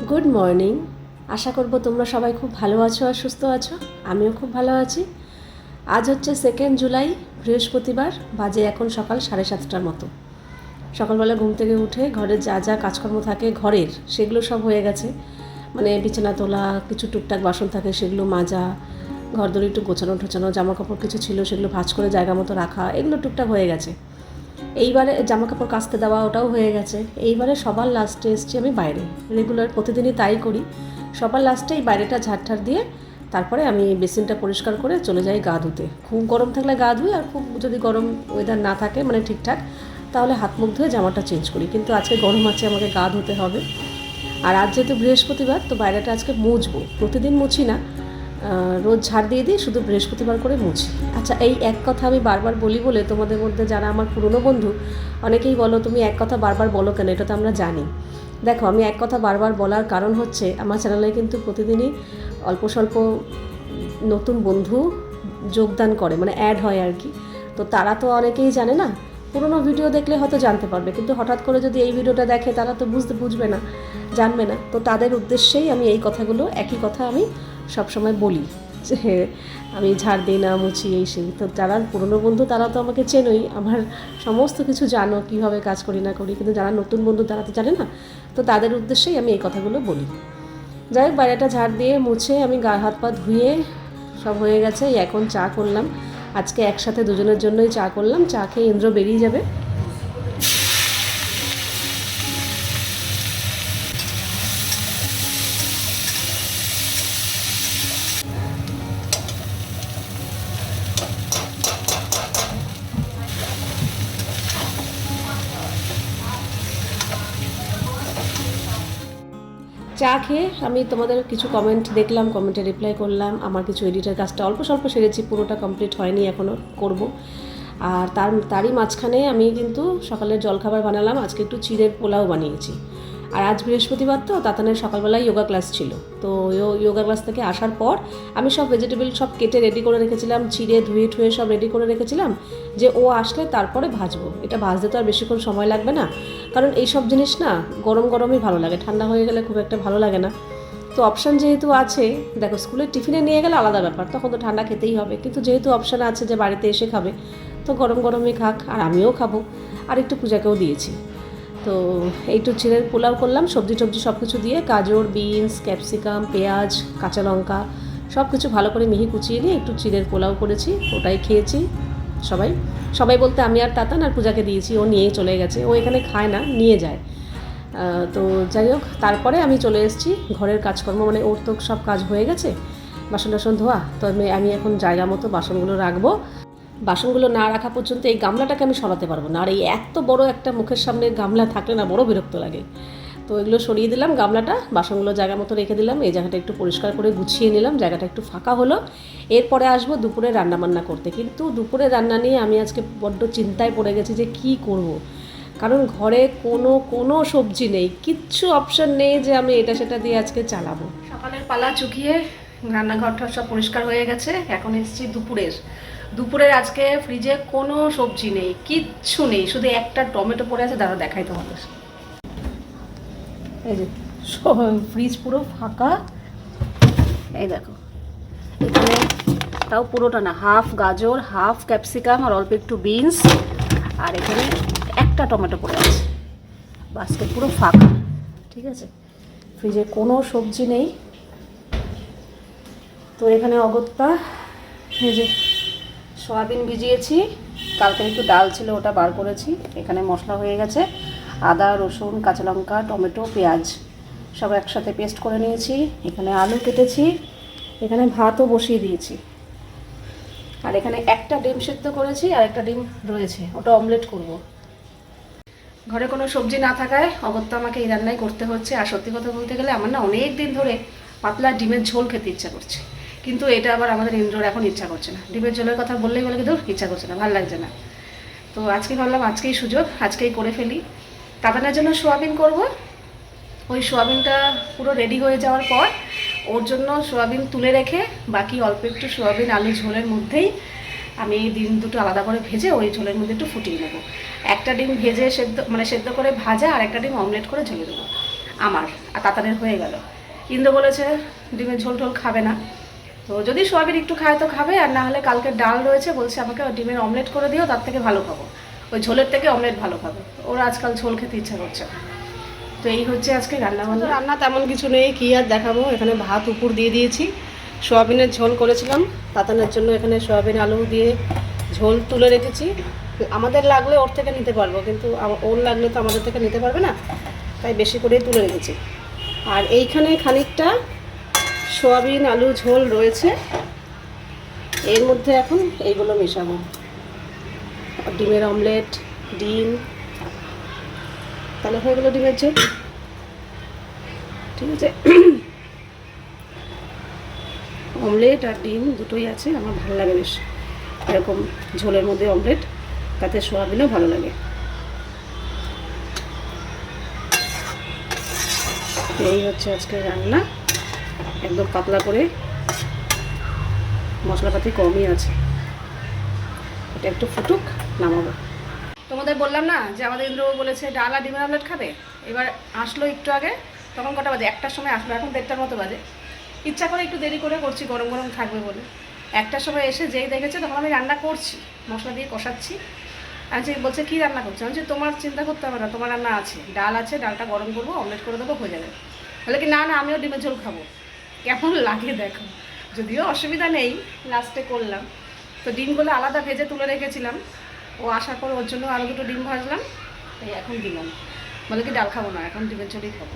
Good morning. আশা করব তোমরা সবাই খুব ভালো আছো আর সুস্থ আছো। আমিও খুব ভালো আছি। আজ হচ্ছে 2 জুলাই, বৃহস্পতিবার। বাজে এখন সকাল 7:30টার মতো। সকালবেলা ঘুম থেকে উঠে ঘরের যা যা কাজকর্ম থাকে ঘরের, সেগুলো সব হয়ে গেছে। মানে বিছানা তোলা, কিছু টুকটাক বাসন থাকে সেগুলো মাজা, ঘর দড়ি একটু গোছানো টোছানো, জামা কাপড় কিছু ছিল সেগুলো ভাঁজ করে জায়গা মতো রাখা, এগুলো টুকটাক হয়ে গেছে। এইবারে জামা কাপড় কাচতে দেওয়া, ওটাও হয়ে গেছে। এইবারে সবার লাস্টে এসছি আমি বাইরে। রেগুলার প্রতিদিনই তাই করি। সবার লাস্টে এই বাইরেটা ঝাড় দিয়ে তারপরে আমি বেসিনটা পরিষ্কার করে চলে যাই গা ধুতে। খুব গরম থাকলে গা ধুই, আর খুব যদি গরম ওয়েদার না থাকে মানে ঠিকঠাক, তাহলে হাত মুখ ধুয়ে জামাটা চেঞ্জ করি। কিন্তু আজকে গরম আছে, আমাকে গা ধুতে হবে। আর আজ যেহেতু বৃহস্পতিবার, তো বাইরেটা আজকে মুছবো। প্রতিদিন মুছি না, রোজ ঝাড় দিয়ে দিই, শুধু বৃহস্পতিবার করে মুছি। আচ্ছা, এই এক কথা আমি বারবার বলি বলে তোমাদের মধ্যে যারা আমার পুরনো বন্ধু, অনেকেই বলো তুমি এক কথা বারবার বলো কেন, এটা তো আমরা জানি। দেখো, আমি এক কথা বারবার বলার কারণ হচ্ছে আমার চ্যানেলে কিন্তু প্রতিদিনই অল্প স্বল্প নতুন বন্ধু যোগদান করে, মানে অ্যাড হয় আর কি। তো তারা তো অনেকেই জানে না, পুরনো ভিডিও দেখলে হয়তো জানতে পারবে, কিন্তু হঠাৎ করে যদি এই ভিডিওটা দেখে তারা তো বুঝবে না, জানবে না। তো তাদের উদ্দেশ্যেই আমি এই কথাগুলো, একই কথা আমি সবসময় বলি যে আমি ঝাড় দিই না, মুছি, এই সেই। তো যারা পুরনো বন্ধু তারা তো আমাকে চেনোই, আমার সমস্ত কিছু জানো কীভাবে কাজ করি না করি। কিন্তু যারা নতুন বন্ধু তারা তো জানে না, তো তাদের উদ্দেশ্যেই আমি এই কথাগুলো বলি। যাই হোক, বাইরেটা ঝাড় দিয়ে মুছে আমি গা হাত পা ধুয়ে সব হয়ে গেছে। এখন চা করলাম। আজকে একসাথে দুজনের জন্যই চা করলাম। চা খেয়ে ইন্দ্র বেরিয়ে যাবে। চা খেয়ে আমি তোমাদের কিছু কমেন্ট দেখলাম, কমেন্টে রিপ্লাই করলাম। আমার কিছু এডিটের কাজটা অল্প স্বল্প সেরেছি, পুরোটা কমপ্লিট হয়নি, এখনও করব। আর তারই মাঝখানে আমি কিন্তু সকালের জলখাবার বানালাম। আজকে একটু চিড়ের পোলাও বানিয়েছি। আর আজ বৃহস্পতিবার, তো তাতানের সকালবেলায় যোগা ক্লাস ছিল। তো যোগা ক্লাস থেকে আসার পর আমি সব ভেজিটেবল সব কেটে রেডি করে রেখেছিলাম, চিড়ে ধুয়ে ঠুয়ে সব রেডি করে রেখেছিলাম, যে ও আসলে তারপরে ভাজবো। এটা ভাজতে তো আর বেশিক্ষণ সময় লাগবে না, কারণ এই সব জিনিস না গরম গরমই ভালো লাগে, ঠান্ডা হয়ে গেলে খুব একটা ভালো লাগে না। তো অপশান যেহেতু আছে, দেখো স্কুলের টিফিনে নিয়ে গেলে আলাদা ব্যাপার, তখন তো ঠান্ডা খেতেই হবে। কিন্তু যেহেতু অপশান আছে যে বাড়িতে এসে খাবে, তো গরম গরমই খাক, আর আমিও খাবো, আর একটু পূজাকেও দিয়েছি। তো এইটু চিড়ের পোলাও করলাম, সবজি সব কিছু দিয়ে, গাজর, বিনস, ক্যাপসিকাম, পেঁয়াজ, কাঁচা লঙ্কা সব কিছু ভালো করে মিহি কুচিয়ে নিয়ে একটু চিড়ের পোলাও করেছি। ওটাই খেয়েছি সবাই বলতে আমি আর তাতান আর পূজাকে দিয়েছি। ও নিয়েই চলে গেছে, ও এখানে খায় না, নিয়ে যায়। তো যাই হোক, তারপরে আমি চলে এসেছি ঘরের কাজকর্ম, মানে ওর তো সব কাজ হয়ে গেছে, বাসন টাসন ধোয়া। তো আমি এখন জায়গা মতো বাসনগুলো রাখবো। বাসনগুলো না রাখা পর্যন্ত এই গামলাটাকে আমি সরাতে পারবো না। আর এই এত বড় একটা মুখের সামনে গামলা থাকলে না বড় বিরক্ত লাগে। তো এগুলো সরিয়ে দিলাম, গামলাটা, বাসনগুলো জায়গা মতো রেখে দিলাম। এই জায়গাটা একটু পরিষ্কার করে গুছিয়ে নিলাম, জায়গাটা একটু ফাঁকা হলো। এরপরে আসবো দুপুরে রান্নাবান্না করতে। কিন্তু দুপুরে রান্না নিয়ে আমি আজকে বড্ড চিন্তায় পড়ে গেছি যে কী করব। কারণ ঘরে কোনো সবজি নেই, কিচ্ছু অপশান নেই যে আমি এটা সেটা দিয়ে আজকে চালাবো। সকালের পালা চুকিয়ে রান্নাঘরটা সব পরিষ্কার হয়ে গেছে। এখন এসেছি দুপুরের আজকে ফ্রিজে কোনো সবজি নেই, কিচ্ছু নেই, শুধু একটা টমেটো পড়ে আছে। দাঁড়া দেখাই তোমাদের। এই যে ফ্রিজ পুরো ফাঁকা, এই দেখো। এখানে তাও পুরোটা না, হাফ গাজর, হাফ ক্যাপসিকাম আর অল্প একটু বিনস, আর এখানে একটা টমেটো পড়ে আছে। বাস্কেট পুরো ফাঁকা, ঠিক আছে। ফ্রিজে কোনো সবজি নেই। তো এখানে অগত্যা এই যে সয়াবিন ভিজিয়েছি, কালকে একটু ডাল ছিল ওটা বার করেছি। এখানে মশলা হয়ে গেছে, আদা, রসুন, কাঁচা লঙ্কা, টমেটো, পেঁয়াজ সব একসাথে পেস্ট করে নিয়েছি। এখানে আলু কেটেছি, এখানে ভাতও বসিয়ে দিয়েছি। আর এখানে একটা ডিম সেদ্ধ করেছি, আর একটা ডিম রয়েছে, ওটা অমলেট করব। ঘরে কোনো সবজি না থাকায় অগত্যা আমাকে এই রান্নাই করতে হচ্ছে। আর সত্যি কথা বলতে গেলে আমার না অনেক দিন ধরে পাতলা ডিমের ঝোল খেতে ইচ্ছা করছে, কিন্তু এটা আবার আমাদের ইন্দ্রর এখন ইচ্ছা করছে না। ডিমের ঝোলের কথা বললেই বলে কিন্তু ইচ্ছা করছে না, ভালো লাগছে না। তো আজকে ভাবলাম আজকেই সুযোগ, আজকেই করে ফেলি। তাতানের জন্য সোয়াবিন করব। ওই সোয়াবিনটা পুরো রেডি হয়ে যাওয়ার পর ওর জন্য সোয়াবিন তুলে রেখে বাকি অল্প একটু সোয়াবিন আলু ঝোলের মধ্যেই আমি ডিম দুটো আলাদা করে ভেজে ওই ঝোলের মধ্যে একটু ফুটিয়ে নেবো। একটা ডিম ভেজে সেদ্ধ করে ভাজা, আর একটা ডিম অমলেট করে ঝেলে দেবো। আমার, আর তাতানের হয়ে গেল। ইন্দ্র বলেছে ডিমের ঝোল টোল খাবে না, তো যদি সোয়াবিন একটু খায় তো খাবে, আর না হলে কালকে ডাল রয়েছে, বলছে আমাকে ডিমের অমলেট করে দিও, তার থেকে ভালো খাবো, ওই ঝোলের থেকে অমলেট ভালো খাবে। ওরা আজকাল ঝোল খেতে ইচ্ছা করছে। তো এই হচ্ছে আজকে রান্না বান্না। রান্না তেমন কিছু নেই, কী আর দেখাবো। এখানে ভাত উপর দিয়ে দিয়েছি, সোয়াবিনের ঝোল করেছিলাম তাতানের জন্য, এখানে সোয়াবিন আলু দিয়ে ঝোল তুলে রেখেছি। আমাদের লাগলে ওর থেকে নিতে পারবো, কিন্তু ওর লাগলে তো আমাদের থেকে নিতে পারবে না, তাই বেশি করেই তুলে রেখেছি। আর এইখানে খানিকটা সোয়াবিন আলু ঝোল রয়েছে, এর মধ্যে এখন এইগুলো মেশাবো, ডিমের অমলেট, ডিম, তাহলে হয়ে গেলো ডিমের ঝোল। ঠিক আছে, অমলেট আর ডিম দুটোই আছে, আমার ভালো লাগে বেশ এরকম ঝোলের মধ্যে অমলেট, তাতে সোয়াবিনও ভালো লাগে। এই হচ্ছে আজকে রান্না, একদম পাতলা করে, মশলাপাতি কমই আছে, এটা একটু ফুটুক, নামাবো। তোমাদের বললাম না যে আমাদের ইন্দ্রবাবু বলেছে ডাল আর ডিমের অমলেট খাবে, এবার আসলো একটু আগে, তখন কটা বাজে, 1টার সময় আসলো, এখন 1:30টার মতো বাজে। ইচ্ছা করে একটু দেরি করে করছি, গরম গরম থাকবে বলে। 1টার সময় এসে যেই দেখেছে, তখন আমি রান্না করছি, মশলা দিয়ে কষাচ্ছি। আর যে বলছে কী রান্না করছে, আমি বলছি তোমার চিন্তা করতে হবে না, তোমার রান্না আছে, ডাল আছে, ডালটা গরম করবো, অমলেট করে দেবো, হয়ে যাবে। বলে কি না না, আমিও ডিমের ঝোল খাবো। কেমন লাগে দেখো, যদিও অসুবিধা নেই, লাস্টে করলাম। তো ডিমগুলো আলাদা ভেজে তুলে রেখেছিলাম, ও আসার পর ওর জন্য আরও 2টো ডিম ভাজলাম, তাই এখন দিলাম। বলে কি ডাল খাবো না, এখন ডিমের ঝোলই খাবো।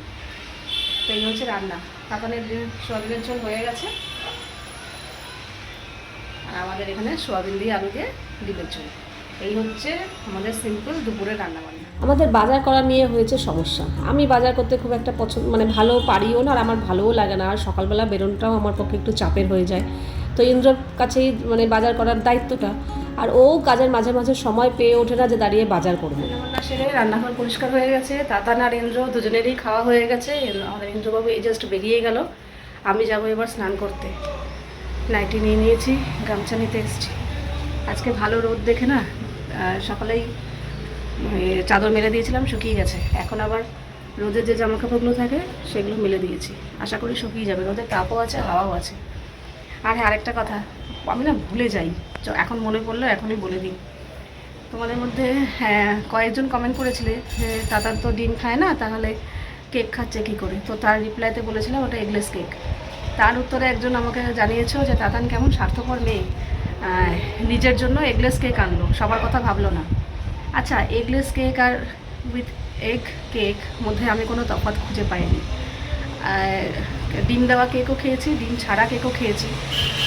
তো এই হচ্ছে রান্না, তাতানের সোয়াবিনের ঝোল হয়ে গেছে, আর আমাদের এখানে সোয়াবিন দিয়ে আলু দিয়ে ডিমের ঝোল। এই হচ্ছে আমাদের সিম্পল দুপুরের রান্নাবান্না। আমাদের বাজার করা নিয়ে হয়েছে সমস্যা, আমি বাজার করতে খুব একটা পছন্দ মানে ভালো পারিও না, আর আমার ভালোও লাগে না, আর সকালবেলা বেরোনোটাও আমার পক্ষে একটু চাপের হয়ে যায়। তো ইন্দ্রর কাছেই মানে বাজার করার দায়িত্বটা, আর ও কাজের মাঝে মাঝে সময় পেয়ে ওঠে না যে দাঁড়িয়ে বাজার করবে। রান্না সেরে রান্নাঘর পরিষ্কার হয়ে গেছে, তাতান আর ইন্দ্র দুজনেরই খাওয়া হয়ে গেছে। আমাদের ইন্দ্রবাবু এই জাস্ট বেরিয়ে গেল, আমি যাবো এবার স্নান করতে। নাইটি নিয়ে নিয়েছি, গামছা নিতে এসেছি। আজকে ভালো রোদ দেখে না সকালেই চাদর মেলে দিয়েছিলাম, শুকিয়ে গেছে। এখন আবার রোদের যে জামা কাপড়গুলো থাকে সেগুলো মেলে দিয়েছি, আশা করি শুকিয়ে যাবে। রোদের তাপও আছে, হাওয়াও আছে। আর হ্যাঁ, আরেকটা কথা, আমি না ভুলে যাই, এখন মনে পড়লো এখনই বলে দিই। তোমাদের মধ্যে হ্যাঁ কয়েকজন কমেন্ট করেছিলে যে তাতান তো ডিম খায় না, তাহলে কেক খাচ্ছে কী করে। তো তার রিপ্লাইতে বলেছিলাম ওটা এগলেস কেক। তার উত্তরে একজন আমাকে জানিয়েছো যে তাতান কেমন স্বার্থপর মেয়ে, নিজের জন্য এগলেস কেক আনলো, সবার কথা ভাবলো না। আচ্ছা, এগলেস কেক আর উইথ এগ কেক মধ্যে আমি কোনো তফাৎ খুঁজে পাইনি। ডিম দেওয়া কেকও খেয়েছি, ডিম ছাড়া কেকও খেয়েছি,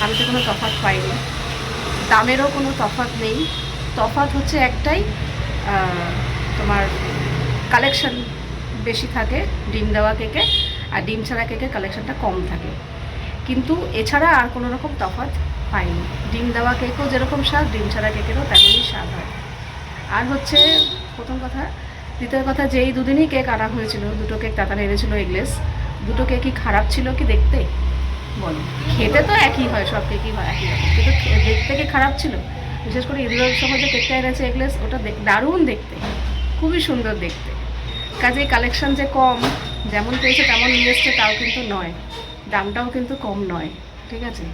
আমি তো কোনো তফাৎ পাইনি। দামেরও কোনো তফাৎ নেই, তফাৎ হচ্ছে একটাই, তোমার কালেকশন বেশি থাকে ডিম দেওয়া কেকে, আর ডিম ছাড়া কেকে কালেকশনটা কম থাকে। কিন্তু এছাড়া আর কোনো রকম তফাৎ পাইনি। ডিম দেওয়া কেকও যেরকম স্বাদ, ডিম ছাড়া কেকেরও তেমনই স্বাদ হয়। আর হচ্ছে প্রথম কথা, দ্বিতীয় কথা, যেই দুদিনই কেক আনা হয়েছিল, 2টো কেক তাতান এনেছিল এগলেস, 2টো কেকই খারাপ ছিল কি দেখতে? বলো, খেতে তো একই হয়, সব কেকই হয় একই রকম, কিন্তু দেখতে কি খারাপ ছিল? বিশেষ করে ঈদের সময় যে কেকটা এনেছে এগলেস, ওটা দারুণ দেখতে, খুবই সুন্দর দেখতে। কাজেই কালেকশন যে কম, যেমন পেয়েছে তেমন নিয়ে এসছে তাও কিন্তু নয়, দামটাও কিন্তু কম নয়। ঠিক আছে।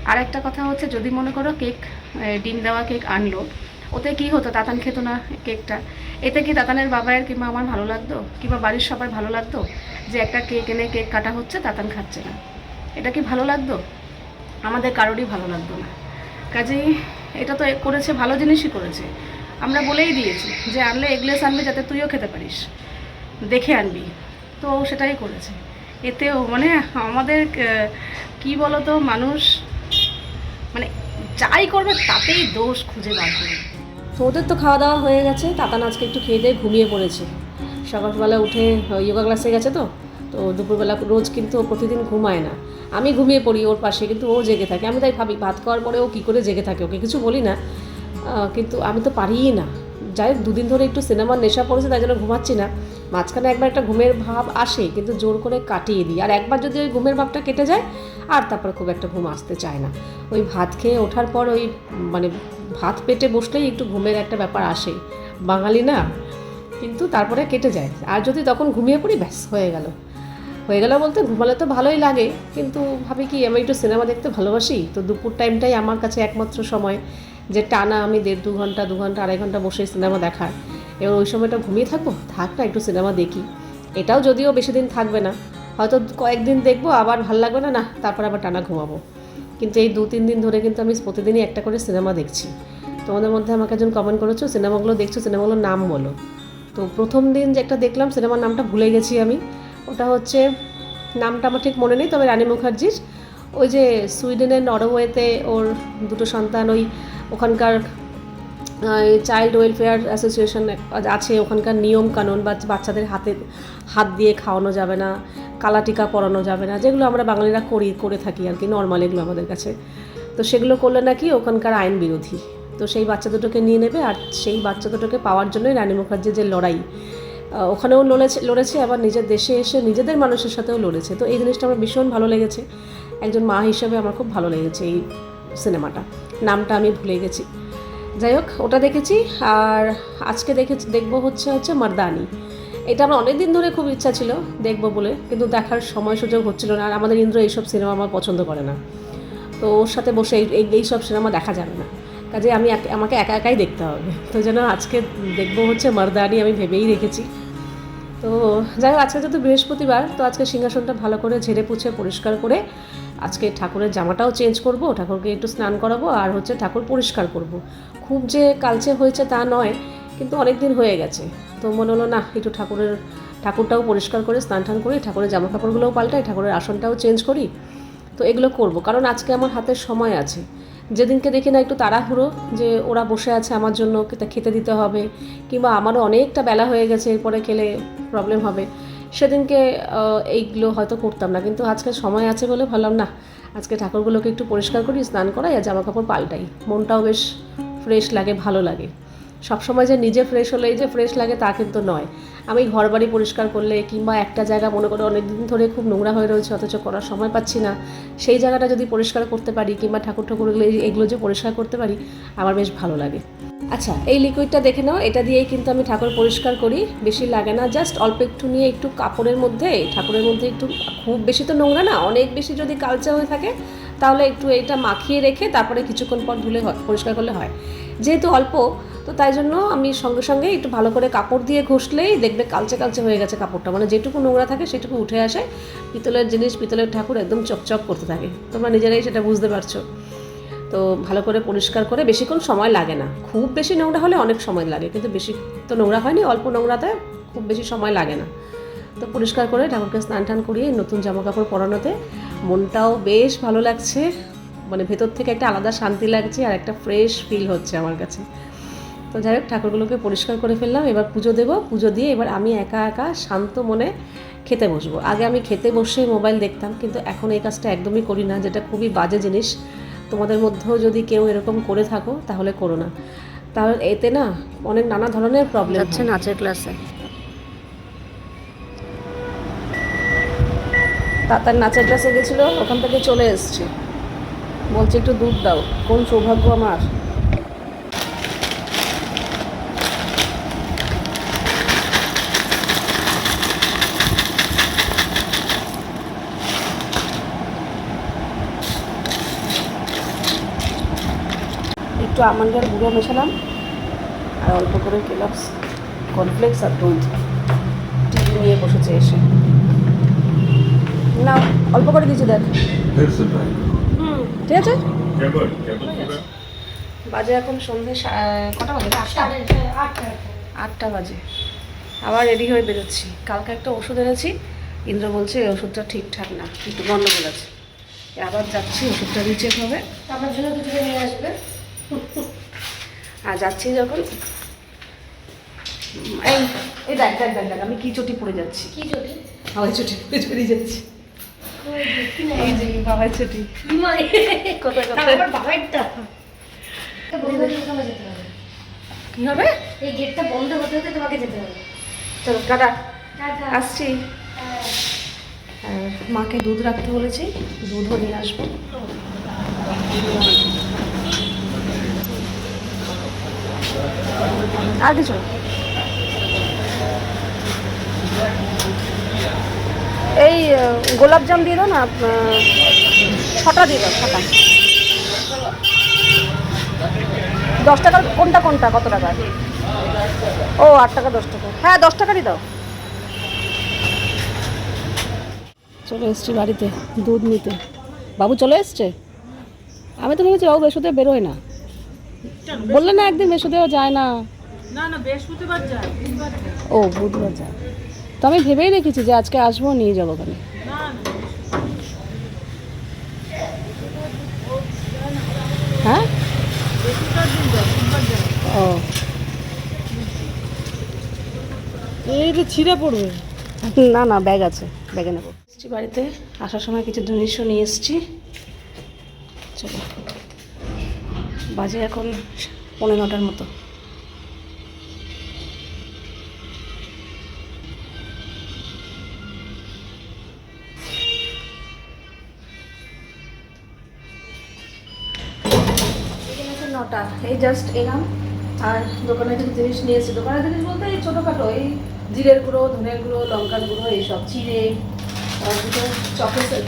আর একটা কথা হচ্ছে, যদি মনে করো কেক ডিম দেওয়া কেক আনলো, ওতে কি হতো, তাতান খেত না কেকটা, এতে কি তাতানের বাবায়ের কিংবা আমার ভালো লাগতো, কিংবা বাড়ির সবার ভালো লাগতো যে একটা কেক এনে কেক কাটা হচ্ছে, তাতান খাচ্ছে না? এটা কি ভালো লাগতো? আমাদের কারোরই ভালো লাগতো না। কাজেই এটা তো করেছে, ভালো জিনিসই করেছে। আমরা বলেই দিয়েছি যে আনলে এগলেস আনবে যাতে তুইও খেতে পারিস, দেখে আনবি, তো সেটাই করেছে। এতেও মানে আমাদের কি বলতো, মানুষ মানে যাই করবে তাতেই দোষ খুঁজে বার করবে। তো ওদের তো খাওয়া দাওয়া হয়ে গেছে, তাতান আজকে একটু খেয়ে দিয়ে ঘুমিয়ে পড়েছে। সকালবেলা উঠে যোগা ক্লাসে গেছে, তো দুপুরবেলা রোজ কিন্তু ও প্রতিদিন ঘুমায় না, আমি ঘুমিয়ে পড়ি ওর পাশে, কিন্তু ও জেগে থাকে। আমি তাই ভাবি ভাত খাওয়ার পরে ও কী করে জেগে থাকে, ওকে কিছু বলি না, কিন্তু আমি তো পারিই না। যাই 2 দিন ধরে একটু সিনেমার নেশা পড়েছে, তাই জন্য ঘুমাচ্ছি না। মাঝখানে একবার একটা ঘুমের ভাব আসে, কিন্তু জোর করে কাটিয়ে দিই। আর একবার যদি ওই ঘুমের ভাবটা কেটে যায়, আর তারপরে খুব একটা ঘুম আসতে চায় না। ওই ভাত খেয়ে ওঠার পর ওই মানে ভাত পেটে বসলেই একটু ঘুমের একটা ব্যাপার আসে, বাঙালি না। কিন্তু তারপরে কেটে যায়। আর যদি তখন ঘুমিয়ে পড়ি ব্যাস হয়ে গেল বলতে ঘুমালে তো ভালোই লাগে, কিন্তু ভাবি কি আমি একটু সিনেমা দেখতে ভালোবাসি, তো দুপুর টাইমটাই আমার কাছে একমাত্র সময় যে টানা আমি 1.5 ঘন্টা 2 ঘন্টা 2.5 ঘন্টা বসে সিনেমা দেখার। এবার ওই সময়টা ঘুমিয়ে থাকবো, থাক না একটু সিনেমা দেখি। এটাও যদিও বেশি দিন থাকবে না, হয়তো কয়েকদিন দেখবো, আবার ভালো লাগবে না, তারপর আবার টানা ঘুমাবো। কিন্তু এই 2-3 দিন ধরে কিন্তু আমি প্রতিদিনই একটা করে সিনেমা দেখছি। তোমাদের মধ্যে আমাকে একজন কমেন্ট করেছো সিনেমাগুলো দেখছো, সিনেমাগুলোর নাম বলো। তো প্রথম দিন যে একটা দেখলাম সিনেমার নামটা ভুলে গেছি আমি, ওটা হচ্ছে নামটা আমার ঠিক মনে নেই, তবে রানী মুখার্জির ওই যে সুইডেনের নরওয়েতে ওর 2 সন্তান, ওই ওখানকার চাইল্ড ওয়েলফেয়ার অ্যাসোসিয়েশন আছে, ওখানকার নিয়ম কানুন, বা বাচ্চাদের হাত দিয়ে খাওয়ানো যাবে না, কালা টিকা পরানো যাবে না, যেগুলো আমরা বাঙালিরা করে থাকি আর কি, নর্মাল এগুলো আমাদের কাছে। তো সেগুলো করলে নাকি ওখানকার আইন বিরোধী। তো সেই বাচ্চা দুটোকে নিয়ে নেবে, আর সেই বাচ্চা দুটোকে পাওয়ার জন্যই রানী মুখার্জির যে লড়াই, ওখানেও লড়েছে, আবার নিজের দেশে এসে নিজেদের মানুষের সাথেও লড়েছে। তো এই জিনিসটা আমার ভীষণ ভালো লেগেছে, একজন মা হিসেবে আমার খুব ভালো লেগেছে এই সিনেমাটা। নামটা আমি ভুলে গেছি। যাই হোক, ওটা দেখেছি। আর আজকে দেখবো হচ্ছে মারদানি। এটা আমার অনেক দিন ধরে খুব ইচ্ছা ছিল দেখবো বলে, কিন্তু দেখার সময় সুযোগ হচ্ছিল না। আর আমাদের ইন্দ্র এইসব সিনেমা আমার পছন্দ করে না, তো ওর সাথে বসে এইসব সিনেমা দেখা যাবে না, কাজে আমাকে একা একাই দেখতে হবে। তো যেন আজকে দেখবো হচ্ছে মারদানি আমি ভেবেই রেখেছি। তো যাই হোক, আজকে যেহেতু বৃহস্পতিবার, তো আজকে সিংহাসনটা ভালো করে ঝেড়ে পুছে পরিষ্কার করে আজকে ঠাকুরের জামাটাও চেঞ্জ করব, ঠাকুরকে একটু স্নান করাবো, আর হচ্ছে ঠাকুর পরিষ্কার করব। খুব যে কালচে হয়েছে তা নয়, কিন্তু অনেক দিন হয়ে গেছে, তো মনে হলো না একটু ঠাকুরটাও পরিষ্কার করে স্নান টান করি, ঠাকুরের জামা কাপড়গুলোও পাল্টাই, ঠাকুরের আসনটাও চেঞ্জ করি। তো এগুলো করব, কারণ আজকে আমার হাতে সময় আছে। যেদিনকে দেখি না একটু তাড়াহুড়ো, যে ওরা বসে আছে আমার জন্য খেতে দিতে হবে, কিংবা আমারও অনেকটা বেলা হয়ে গেছে, এরপরে খেলে প্রবলেম হবে, সেদিনকে এইগুলো হয়তো করতাম না। কিন্তু আজকে সময় আছে বলে ভাবলাম না, আজকে ঠাকুরগুলোকে একটু পরিষ্কার করি, স্নান করাই, আর জামা কাপড় পাল্টাই, মনটাও বেশ ফ্রেশ লাগে, ভালো লাগে। সবসময় যে নিজে ফ্রেশ হলেই যে ফ্রেশ লাগে তা কিন্তু নয়। আমি ঘর বাড়ি পরিষ্কার করলে, কিংবা একটা জায়গা মনে করে অনেক দিন ধরে খুব নোংরা হয়ে রয়েছে অথচ করার সময় পাচ্ছি না, সেই জায়গাটা যদি পরিষ্কার করতে পারি, কিংবা ঠাকুরগুলো এগুলো যে পরিষ্কার করতে পারি, আমার বেশ ভালো লাগে। আচ্ছা, এই লিকুইডটা দেখে নাও, এটা দিয়েই কিন্তু আমি ঠাকুর পরিষ্কার করি, বেশি লাগে না, জাস্ট অল্প একটু নিয়ে একটু কাপড়ের মধ্যে, ঠাকুরের মধ্যে একটু, খুব বেশি তো নোংরা না, অনেক বেশি যদি কালচে হয়ে থাকে তাহলে একটু এটা মাখিয়ে রেখে তারপরে কিছুক্ষণ পর ধুলে পরিষ্কার করলে হয়। যেহেতু অল্প, তো তাই জন্য আমি সঙ্গে সঙ্গে একটু ভালো করে কাপড় দিয়ে ঘষলেই দেখবে কালচে হয়ে গেছে কাপড়টা, মানে যেটুকু নোংরা থাকে সেটুকু উঠে আসে, পিতলের জিনিস, পিতলের ঠাকুর একদম চকচক করতে থাকে, তোমরা নিজেরাই সেটা বুঝতে পারছো। তো ভালো করে পরিষ্কার করে, বেশিক্ষণ সময় লাগে না, খুব বেশি নোংরা হলে অনেক সময় লাগে, কিন্তু বেশি তো নোংরা হয়নি, অল্প নোংরাতে খুব বেশি সময় লাগে না। তো পরিষ্কার করে ঠাকুরকে স্নান টান করিয়ে নতুন জামা কাপড় পরানোতে মনটাও বেশ ভালো লাগছে, মানে ভেতর থেকে একটা আলাদা শান্তি লাগছে, আর একটা ফ্রেশ ফিল হচ্ছে আমার কাছে। তো যাই হোক, ঠাকুরগুলোকে পরিষ্কার করে ফেললাম, এবার পুজো দেবো, পুজো দিয়ে এবার আমি একা একা শান্ত মনে খেতে বসবো। আগে আমি খেতে বসে মোবাইল দেখতাম, কিন্তু এখন এই কাজটা একদমই করি না, যেটা খুবই বাজে জিনিস। তোমাদের মধ্যেও যদি কেউ এরকম করে থাকো তাহলে করো না, তাহলে এতে না অনেক নানা ধরনের প্রবলেম হচ্ছে। নাচের ক্লাসে তার নাচের ক্লাসে গেছিলো, ওখান থেকে চলে এসছে, বলছে একটু দুধ দাও। কোন সৌভাগ্য আমার। একটু আমন্ডের গুঁড়ো মেশালাম, আর অল্প করে কেলগস কর্নফ্লেক্স আর দুধ। টিফিন নিয়ে বসেছে এসে, না অল্প করে দিয়েছি দেখ। ঠিক আছে, বাজে এখন সন্ধ্যে কটা বাজে? 8টা বাজে। আবার রেডি হয়ে বেরোচ্ছি। কালকে একটা ওষুধ এনেছি, ইন্দ্র বলছে এই ওষুধটা ঠিকঠাক না, একটু গন্ডগোল আছে, আবার যাচ্ছি, ওষুধটা রিচেক হবে, আমার জন্য কিছু নিয়ে আসবে। আর যাচ্ছি যখন, এই দেখ আমি কি চটি পড়ে যাচ্ছি, কি চটি? হাওয়াই চটি পরে বেরিয়ে যাচ্ছি। এই যে বাবার ছুটি, কোথায় কি হবে? এই গেটটা বন্ধ হতে হতে তোমাকে যেতে হবে। চলো টাটা, আসছি। মাকে দুধ রাখতে বলেছি, দুধও নিয়ে আসবো। আর কিছু এই গোলাপজাম দিয়ে দাও না, 6টা দিয়ে দাও, 6টা। 10 টাকার কোনটা কোনটা কত টাকা? ও 8 টাকা 10 টাকা, হ্যাঁ 10 টাকারই দাও। চলে এসছি বাড়িতে দুধ নিতে। বাবু চলে এসছে? আমি তো ভেবেছি বাবু বৃহস্পতিবার বেরোয় না, বললে না একদিন বৃহস্পতিবার যায় না। না না, বৃহস্পতিবার যায়, বুধবার যায়। ও বুধবার যায়, তো আমি ভেবেই রেখেছি যে আজকে আসবো, নিয়ে যাবো ওখানে। না হ্যাঁ বৃহস্পতিবার দিন যায়, বুধবার যায়। ও এই যে ছিঁড়ে পড়বে। না না, ব্যাগ আছে, ব্যাগে নেবো। এসছি বাড়িতে, আসার সময় কিছু জিনিসও নিয়ে এসছি। চলো, বাজে এখন 9:15 মতো। নটা, এই জাস্ট এলাম, আর দোকানে কিছু জিনিস নিয়েছি। দোকানের জিনিস বলতে এই ছোটোখাটো, এই জিরের গুঁড়ো, ধনের গুঁড়ো, লঙ্কার গুঁড়ো, এইসব চিড়ে, আর দুটো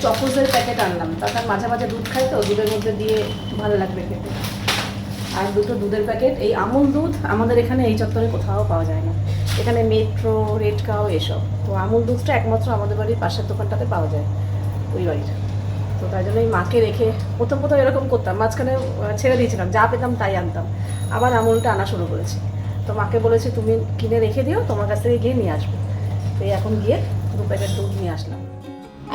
চকোসের প্যাকেট আনলাম, তার মাঝে মাঝে দুধ খাই তো, দুধের মধ্যে দিয়ে ভালো লাগবে খেতে। আর দুটো দুধের প্যাকেট, এই আমুল দুধ আমাদের এখানে এই চত্বরে কোথাও পাওয়া যায় না, এখানে মেট্রো, রেড কাউ এসব। তো আমুল দুধটা একমাত্র আমাদের বাড়ির পাশের দোকানটাতে পাওয়া যায়, ওই বাড়ির। তো তাই জন্যই মাকে রেখে প্রথম এরকম করতাম, মাঝখানে ছেড়ে দিয়েছিলাম, যা পেতাম তাই আনতাম, আবার আমুলটা আনা শুরু করেছি। তো মাকে বলেছি তুমি কিনে রেখে দিও, তোমার কাছ থেকে গিয়ে নিয়ে আসবো। তো এখন গিয়ে 2 প্যাকেট দুধ নিয়ে আসলাম।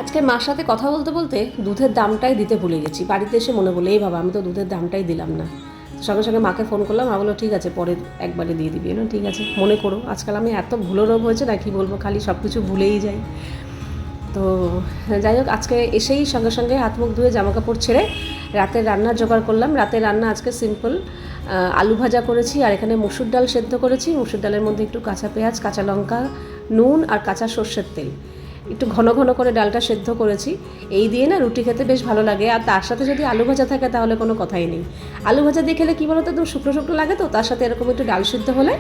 আজকে মার সাথে কথা বলতে বলতে দুধের দামটাই দিতে ভুলে গেছি, বাড়িতে এসে মনে বলে এই বাবা আমি তো দুধের দামটাই দিলাম না। সঙ্গে সঙ্গে মাকে ফোন করলাম, মা বললো ঠিক আছে পরে একবারে দিয়ে দিবি না, ঠিক আছে মনে করো। আজকাল আমি এত ভুলো রোগ হয়েছে না কি বলবো, খালি সব কিছু ভুলেই যাই। তো যাই হোক, আজকে এসেই সঙ্গে সঙ্গে হাত মুখ ধুয়ে জামাকাপড় ছেড়ে রাতের রান্নার জোগাড় করলাম। রাতের রান্না আজকে সিম্পল, আলু ভাজা করেছি, আর এখানে মসুর ডাল সেদ্ধ করেছি। মসুর ডালের মধ্যে একটু কাঁচা পেঁয়াজ, কাঁচা লঙ্কা, নুন আর কাঁচা সর্ষের তেল, একটু ঘন ঘন করে ডালটা সেদ্ধ করেছি। এই দিয়ে না রুটি খেতে বেশ ভালো লাগে, আর তার সাথে যদি আলু ভাজা থাকে তাহলে কোনো কথাই নেই। আলু ভাজা দিয়ে খেলে কী বলো তো, একদম শুকনো শুকনো লাগে, তো তার সাথে এরকম একটু ডাল সিদ্ধ হলে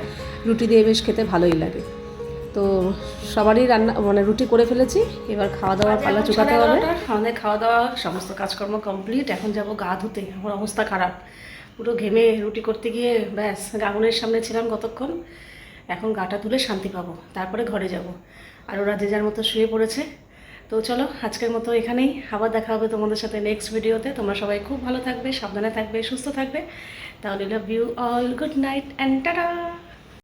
রুটি দিয়ে বেশ খেতে ভালোই লাগে। তো সবারই রান্না মানে রুটি করে ফেলেছি, এবার খাওয়া দাওয়ার পালা চুকাতে হবে। আমাদের খাওয়া দাওয়া সমস্ত কাজকর্ম কমপ্লিট, এখন যাব গা ধুতে। আমার অবস্থা খারাপ, পুরো ঘেমে রুটি করতে গিয়ে ব্যাস আগুনের সামনে ছিলাম কতক্ষণ, এখন গাটা ধুলে শান্তি পাবো, তারপরে ঘরে যাব। আর ওরা যে যার মতো শুয়ে পড়েছে। তো চলো আজকের মতো এখানেই, আবার দেখা হবে তোমাদের সাথে নেক্সট ভিডিওতে। তোমরা সবাই খুব ভালো থাকবে, সাবধানে থাকবে, সুস্থ থাকবে। তাহলে love you all, good night and tata.